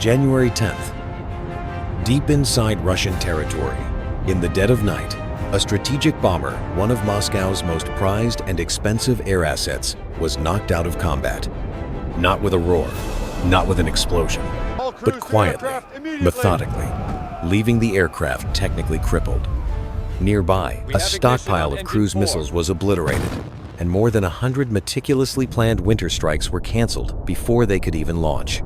January 10th. Deep inside Russian territory, in the dead of night, a strategic bomber, one of Moscow's most prized and expensive air assets, was knocked out of combat. Not with a roar, not with an explosion, but quietly, methodically, leaving the aircraft technically crippled. Nearby, a stockpile of cruise missiles was obliterated, and more than 100 meticulously planned winter strikes were canceled before they could even launch.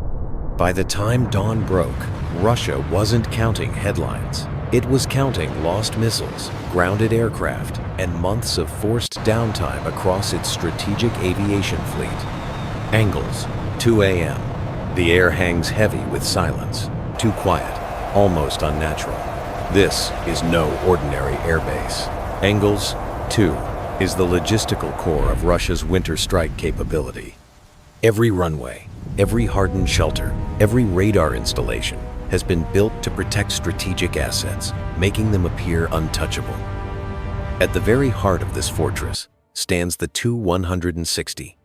By the time dawn broke, Russia wasn't counting headlines. It was counting lost missiles, grounded aircraft, and months of forced downtime across its strategic aviation fleet. Angles, 2 a.m. The air hangs heavy with silence, too quiet, almost unnatural. This is no ordinary airbase. Angles 2 is the logistical core of Russia's winter strike capability. Every runway, every hardened shelter, every radar installation has been built to protect strategic assets, making them appear untouchable. At the very heart of this fortress stands the Tu-160.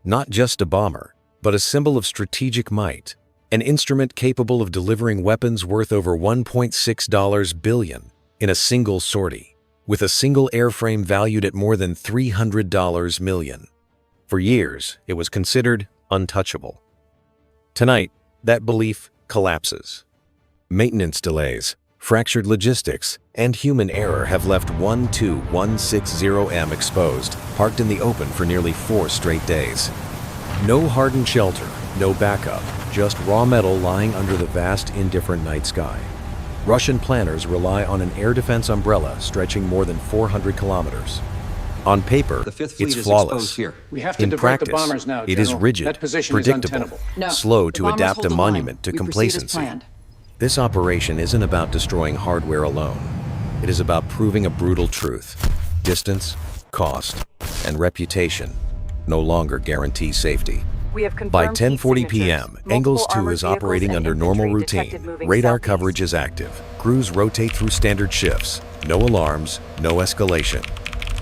Not just a bomber, but a symbol of strategic might, an instrument capable of delivering weapons worth over $1.6 billion in a single sortie, with a single airframe valued at more than $300 million. For years, it was considered untouchable. Tonight, that belief collapses. Maintenance delays, fractured logistics, and human error have left Tu-160M exposed, parked in the open for nearly 4 straight days. No hardened shelter, no backup, just raw metal lying under the vast, indifferent night sky. Russian planners rely on an air defense umbrella stretching more than 400 kilometers. On paper, it's flawless. In practice, it is rigid, predictable, slow to adapt a monument to complacency. This operation isn't about destroying hardware alone. It is about proving a brutal truth. Distance, cost, and reputation no longer guarantee safety. By 10:40 p.m., Angles 2 is operating under normal routine. Radar coverage is active. Crews rotate through standard shifts. No alarms, no escalation.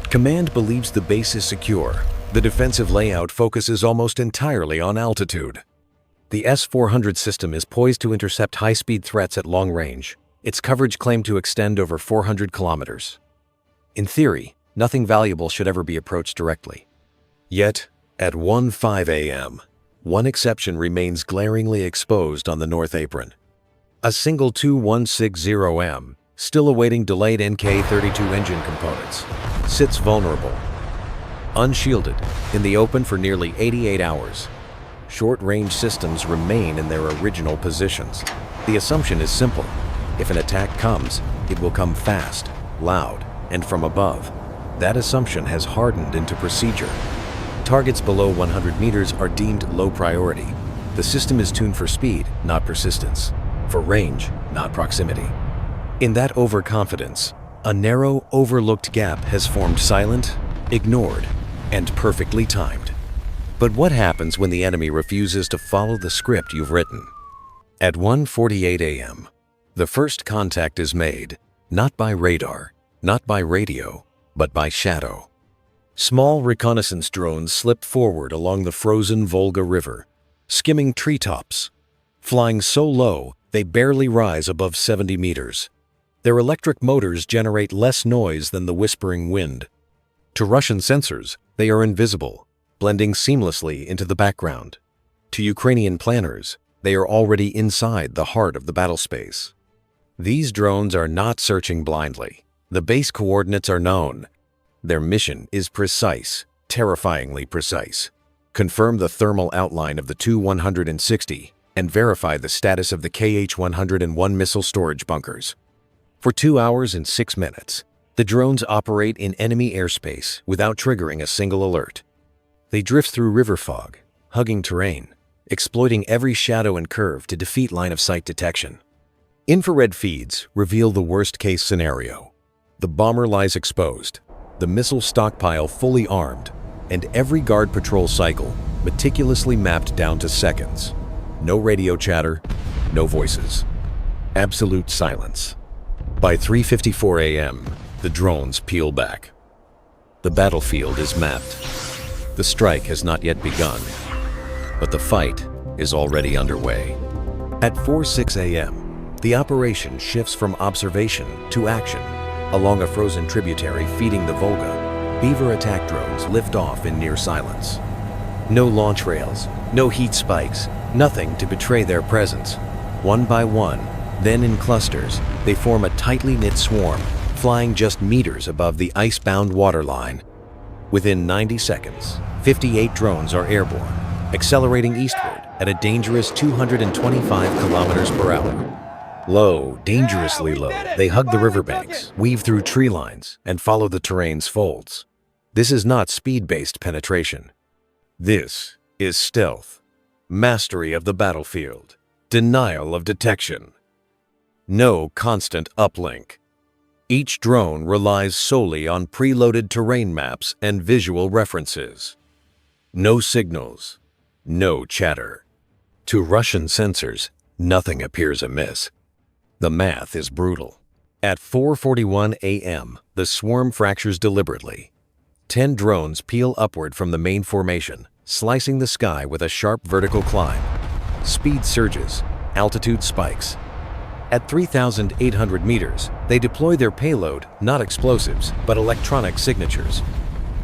Command believes the base is secure. The defensive layout focuses almost entirely on altitude. The S-400 system is poised to intercept high-speed threats at long range. Its coverage claimed to extend over 400 kilometers. In theory, nothing valuable should ever be approached directly. Yet, at 1:05 a.m., one exception remains glaringly exposed on the North Apron. A single Tu-160M, still awaiting delayed NK-32 engine components, sits vulnerable, unshielded, in the open for nearly 88 hours. Short-range systems remain in their original positions. The assumption is simple. If an attack comes, it will come fast, loud, and from above. That assumption has hardened into procedure. Targets below 100 meters are deemed low priority. The system is tuned for speed, not persistence. For range, not proximity. In that overconfidence, a narrow, overlooked gap has formed, silent, ignored, and perfectly timed. But what happens when the enemy refuses to follow the script you've written? At 1:48 a.m., the first contact is made, not by radar, not by radio, but by shadow. Small reconnaissance drones slip forward along the frozen Volga River, skimming treetops, flying so low they barely rise above 70 meters. Their electric motors generate less noise than the whispering wind. To Russian sensors, they are invisible, blending seamlessly into the background. To Ukrainian planners, they are already inside the heart of the battle space. These drones are not searching blindly. The base coordinates are known. Their mission is precise, terrifyingly precise. Confirm the thermal outline of the Tu-160 and verify the status of the KH-101 missile storage bunkers. For 2 hours and 6 minutes, the drones operate in enemy airspace without triggering a single alert. They drift through river fog, hugging terrain, exploiting every shadow and curve to defeat line-of-sight detection. Infrared feeds reveal the worst-case scenario. The bomber lies exposed, the missile stockpile fully armed, and every guard patrol cycle meticulously mapped down to seconds. No radio chatter, no voices. Absolute silence. By 3:54 a.m., the drones peel back. The battlefield is mapped. The strike has not yet begun, but the fight is already underway. At 4:06 a.m., the operation shifts from observation to action. Along a frozen tributary feeding the Volga, Beaver attack drones lift off in near silence. No launch rails, no heat spikes, nothing to betray their presence. One by one, then in clusters, they form a tightly knit swarm, flying just meters above the ice-bound waterline. Within 90 seconds, 58 drones are airborne, accelerating eastward at a dangerous 225 kilometers per hour. Low, dangerously low, they hug the riverbanks, weave through tree lines, and follow the terrain's folds. This is not speed-based penetration. This is stealth, mastery of the battlefield, denial of detection. No constant uplink. Each drone relies solely on preloaded terrain maps and visual references. No signals, no chatter. To Russian sensors, nothing appears amiss. The math is brutal. At 4:41 a.m., the swarm fractures deliberately. 10 drones peel upward from the main formation, slicing the sky with a sharp vertical climb. Speed surges, altitude spikes. At 3,800 meters, they deploy their payload, not explosives, but electronic signatures.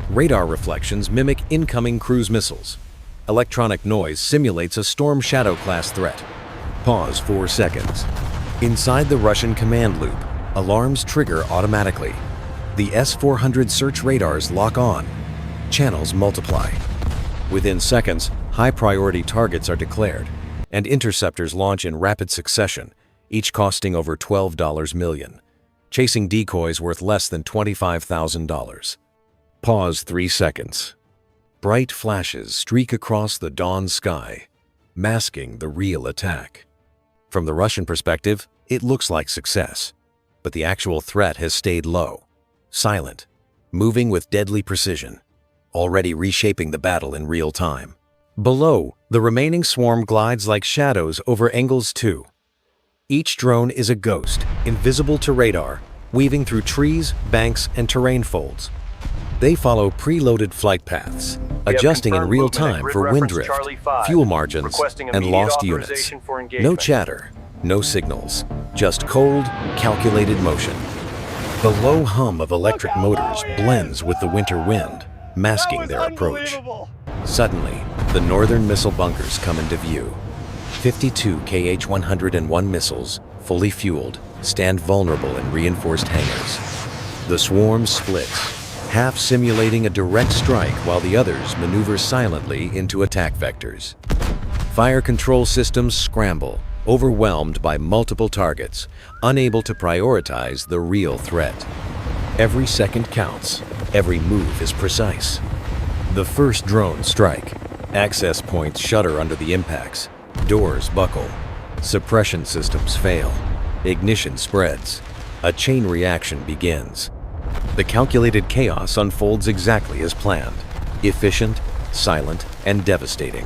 Radar reflections mimic incoming cruise missiles. Electronic noise simulates a Storm Shadow-class threat. Pause 4 seconds. Inside the Russian command loop, alarms trigger automatically. The S-400 search radars lock on. Channels multiply. Within seconds, high-priority targets are declared, and interceptors launch in rapid succession, each costing over $12 million, chasing decoys worth less than $25,000. Pause 3 seconds. Bright flashes streak across the dawn sky, masking the real attack. From the Russian perspective, it looks like success, but the actual threat has stayed low, silent, moving with deadly precision, already reshaping the battle in real time. Below, the remaining swarm glides like shadows over Engels 2. Each drone is a ghost, invisible to radar, weaving through trees, banks, and terrain folds. They follow preloaded flight paths, adjusting in real time for wind drift, fuel margins, and lost units. No chatter, no signals, just cold, calculated motion. The low hum of electric motors blends with the winter wind, masking their approach. Suddenly, the northern missile bunkers come into view. 52 Kh-101 missiles, fully fueled, stand vulnerable in reinforced hangars. The swarm splits, half simulating a direct strike while the others maneuver silently into attack vectors. Fire control systems scramble, overwhelmed by multiple targets, unable to prioritize the real threat. Every second counts, every move is precise. The first drone strike. Access points shudder under the impacts. Doors buckle. Suppression systems fail. Ignition spreads. A chain reaction begins. The calculated chaos unfolds exactly as planned. Efficient, silent, and devastating.